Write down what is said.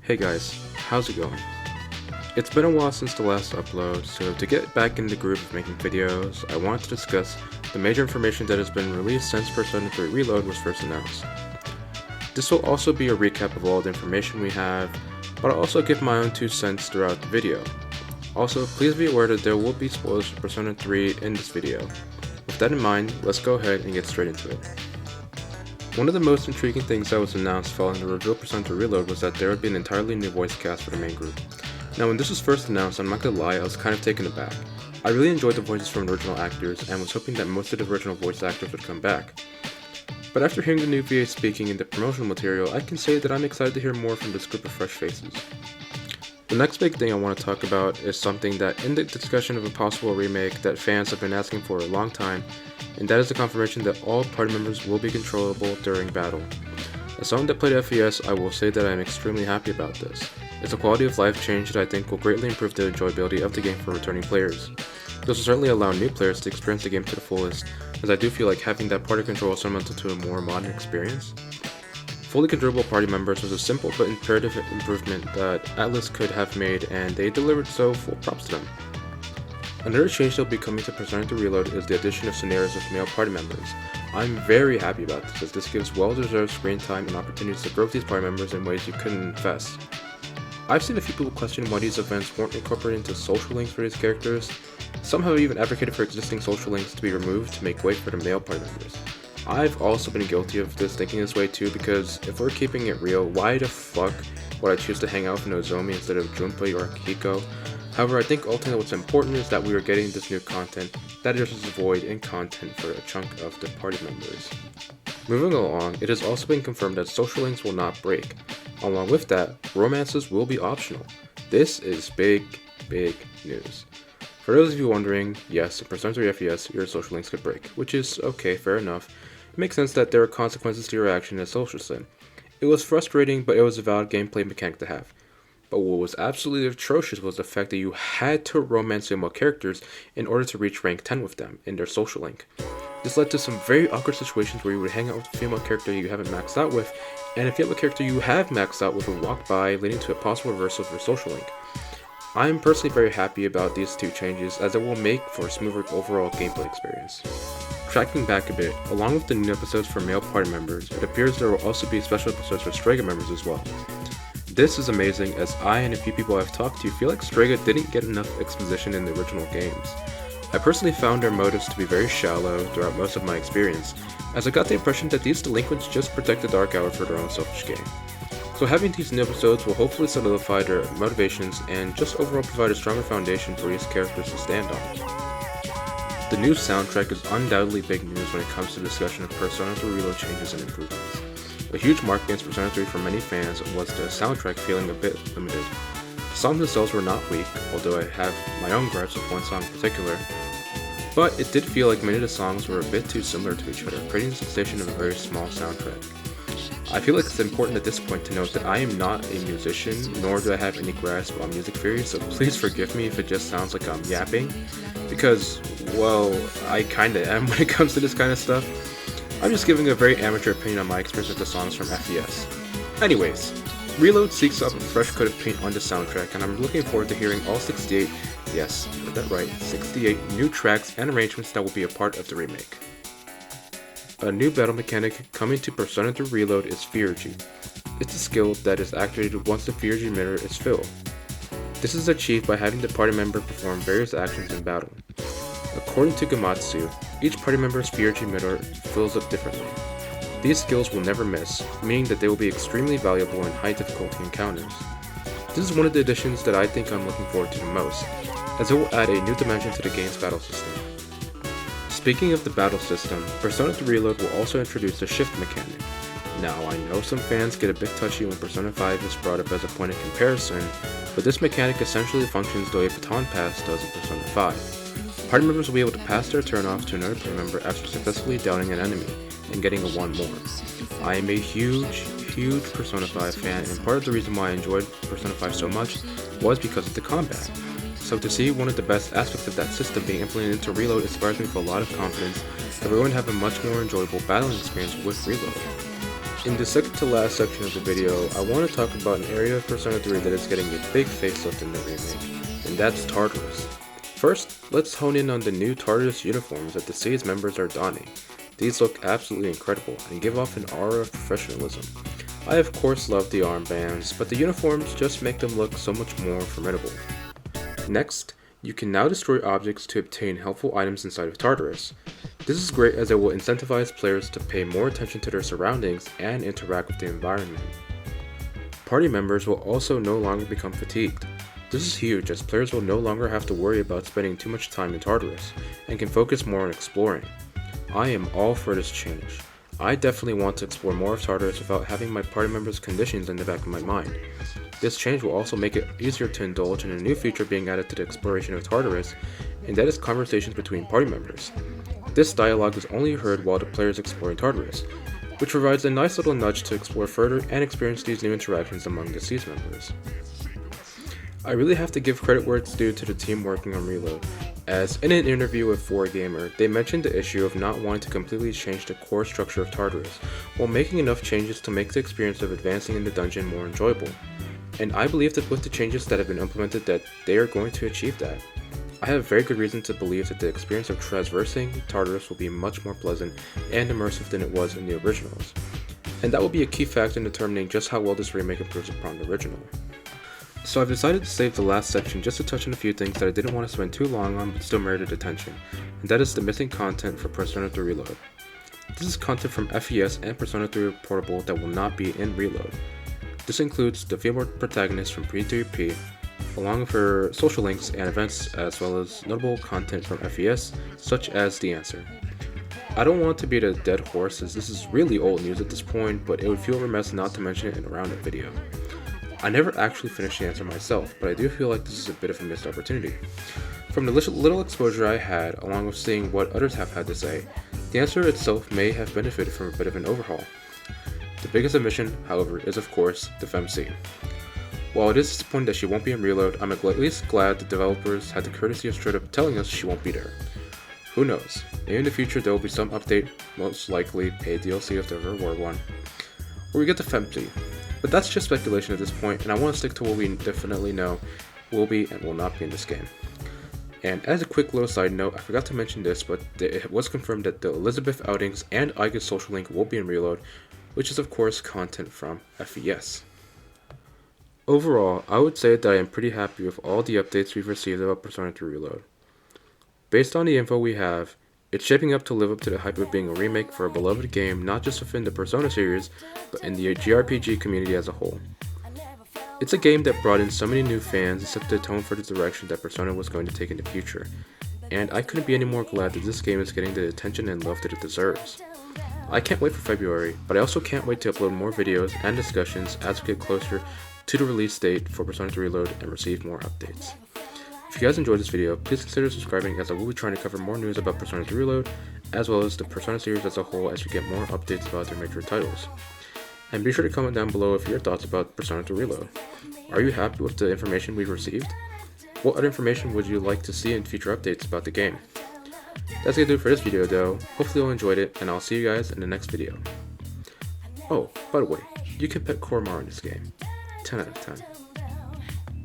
Hey guys, how's it going? It's been a while since the last upload, so to get back in the groove of making videos, I wanted to discuss the major information that has been released since Persona 3 Reload was first announced. This will also be a recap of all the information we have, but I'll also give my own 2 cents throughout the video. Also, please be aware that there will be spoilers for Persona 3 in this video. With that in mind, let's go ahead and get straight into it. One of the most intriguing things that was announced following the reveal of Persona 3 Reload was that there would be an entirely new voice cast for the main group. Now when this was first announced, I'm not gonna lie, I was kind of taken aback. I really enjoyed the voices from the original actors and was hoping that most of the original voice actors would come back. But after hearing the new VA speaking in the promotional material, I can say that I'm excited to hear more from this group of fresh faces. The next big thing I want to talk about is something that in the discussion of a possible remake that fans have been asking for a long time, and that is the confirmation that all party members will be controllable during battle. As someone that played FES, I will say that I am extremely happy about this. It's a quality of life change that I think will greatly improve the enjoyability of the game for returning players. This will certainly allow new players to experience the game to the fullest, as I do feel like having that party control is fundamental to a more modern experience. Fully controllable party members was a simple but imperative improvement that Atlus could have made, and they delivered, so full props to them. Another change that will be coming to Persona 3 Reload is the addition of scenarios with male party members. I'm very happy about this, as this gives well-deserved screen time and opportunities to grow with these party members in ways you couldn't in FES. I've seen a few people question why these events weren't incorporated into social links for these characters. Some have even advocated for existing social links to be removed to make way for the male party members. I've also been guilty of thinking this way too, because if we're keeping it real, why the fuck would I choose to hang out with Nozomi instead of Junpei or Akihiko? However, I think ultimately what's important is that we are getting this new content that addresses a void in content for a chunk of the party members. Moving along, it has also been confirmed that social links will not break. Along with that, romances will be optional. This is big news. For those of you wondering, yes, in Persona 3 FES, your social links could break, which is okay, fair enough. It makes sense that there are consequences to your action as social sin. It was frustrating, but it was a valid gameplay mechanic to have. But what was absolutely atrocious was the fact that you had to romance female characters in order to reach rank 10 with them in their social link. This led to some very awkward situations where you would hang out with a female character you haven't maxed out with, and a female character you have maxed out with would walk by, leading to a possible reversal of your social link. I am personally very happy about these two changes, as it will make for a smoother overall gameplay experience. Tracking back a bit, along with the new episodes for male party members, it appears there will also be special episodes for Strega members as well. This is amazing, as I and a few people I've talked to feel like Strega didn't get enough exposition in the original games. I personally found their motives to be very shallow throughout most of my experience, as I got the impression that these delinquents just protect the Dark Hour for their own selfish gain. So having these new episodes will hopefully solidify their motivations and just overall provide a stronger foundation for these characters to stand on. The new soundtrack is undoubtedly big news when it comes to discussion of Persona 3 Reload changes and improvements. A huge mark against Persona 3 for many fans was the soundtrack feeling a bit limited. The songs themselves were not weak, although I have my own gripes with one song in particular, but it did feel like many of the songs were a bit too similar to each other, creating the sensation of a very small soundtrack. I feel like it's important at this point to note that I am not a musician, nor do I have any grasp on music theory, so please forgive me if it just sounds like I'm yapping, because, well, I kinda am when it comes to this kind of stuff. I'm just giving a very amateur opinion on my experience with the songs from FES. Anyways, Reload seeks up a fresh coat of paint on the soundtrack, and I'm looking forward to hearing all 68, yes, you heard that right, 68 new tracks and arrangements that will be a part of the remake. A new battle mechanic coming to Persona 3 Reload is Fear-G. It's a skill that is activated once the Fear-G meter is filled. This is achieved by having the party member perform various actions in battle. According to Gamatsu, each party member's Fear-G meter fills up differently. These skills will never miss, meaning that they will be extremely valuable in high difficulty encounters. This is one of the additions that I think I'm looking forward to the most, as it will add a new dimension to the game's battle system. Speaking of the battle system, Persona 3 Reload will also introduce a shift mechanic. Now, I know some fans get a bit touchy when Persona 5 is brought up as a point of comparison, but this mechanic essentially functions the way Baton Pass does in Persona 5. Party members will be able to pass their turn off to another party member after successfully downing an enemy, and getting a 1 more. I am a huge Persona 5 fan, and part of the reason why I enjoyed Persona 5 so much was because of the combat. So to see one of the best aspects of that system being implemented into Reload inspires me with a lot of confidence that we're going to have a much more enjoyable battling experience with Reload. In the second to last section of the video, I want to talk about an area of Persona 3 that is getting a big facelift in the remake, and that's Tartarus. First, let's hone in on the new Tartarus uniforms that the Seeds members are donning. These look absolutely incredible and give off an aura of professionalism. I of course love the armbands, but the uniforms just make them look so much more formidable. Next, you can now destroy objects to obtain helpful items inside of Tartarus. This is great as it will incentivize players to pay more attention to their surroundings and interact with the environment. Party members will also no longer become fatigued. This is huge as players will no longer have to worry about spending too much time in Tartarus and can focus more on exploring. I am all for this change. I definitely want to explore more of Tartarus without having my party members' conditions in the back of my mind. This change will also make it easier to indulge in a new feature being added to the exploration of Tartarus, and that is conversations between party members. This dialogue is only heard while the player is exploring Tartarus, which provides a nice little nudge to explore further and experience these new interactions among the Seeds members. I really have to give credit where it's due to the team working on Reload, as in an interview with 4Gamer, they mentioned the issue of not wanting to completely change the core structure of Tartarus, while making enough changes to make the experience of advancing in the dungeon more enjoyable. And I believe that with the changes that have been implemented that they are going to achieve that. I have very good reason to believe that the experience of traversing Tartarus will be much more pleasant and immersive than it was in the originals. And that will be a key factor in determining just how well this remake improves upon the original. So I've decided to save the last section just to touch on a few things that I didn't want to spend too long on but still merited attention, and that is the missing content for Persona 3 Reload. This is content from FES and Persona 3 Portable that will not be in Reload. This includes the female protagonist from P3P, along with her social links and events, as well as notable content from FES, such as The Answer. I don't want to beat a dead horse as this is really old news at this point, but it would feel remiss not to mention it in a roundup video. I never actually finished The Answer myself, but I do feel like this is a bit of a missed opportunity. From the little exposure I had, along with seeing what others have had to say, The Answer itself may have benefited from a bit of an overhaul. The biggest omission, however, is of course the FemC. While it is disappointing that she won't be in Reload, I'm at least glad the developers had the courtesy of straight up telling us she won't be there. Who knows, maybe in the future there will be some update, most likely a DLC if there ever were one, where we get the FemC. But that's just speculation at this point, and I want to stick to what we definitely know will be and will not be in this game. And as a quick little side note, I forgot to mention this, but it was confirmed that the Elizabeth outings and Aiga's social link will be in Reload, which is of course content from FES. Overall, I would say that I am pretty happy with all the updates we've received about Persona 3 Reload. Based on the info we have, it's shaping up to live up to the hype of being a remake for a beloved game not just within the Persona series, but in the JRPG community as a whole. It's a game that brought in so many new fans and set the tone for the direction that Persona was going to take in the future, and I couldn't be any more glad that this game is getting the attention and love that it deserves. I can't wait for February, but I also can't wait to upload more videos and discussions as we get closer to the release date for Persona 3 Reload and receive more updates. If you guys enjoyed this video, please consider subscribing as I will be trying to cover more news about Persona 3 Reload, as well as the Persona series as a whole as we get more updates about their major titles. And be sure to comment down below your thoughts about Persona 3 Reload. Are you happy with the information we've received? What other information would you like to see in future updates about the game? That's gonna do it for this video though. Hopefully you all enjoyed it, and I'll see you guys in the next video. Oh, by the way, you can pet Koromaru in this game. 10 out of 10.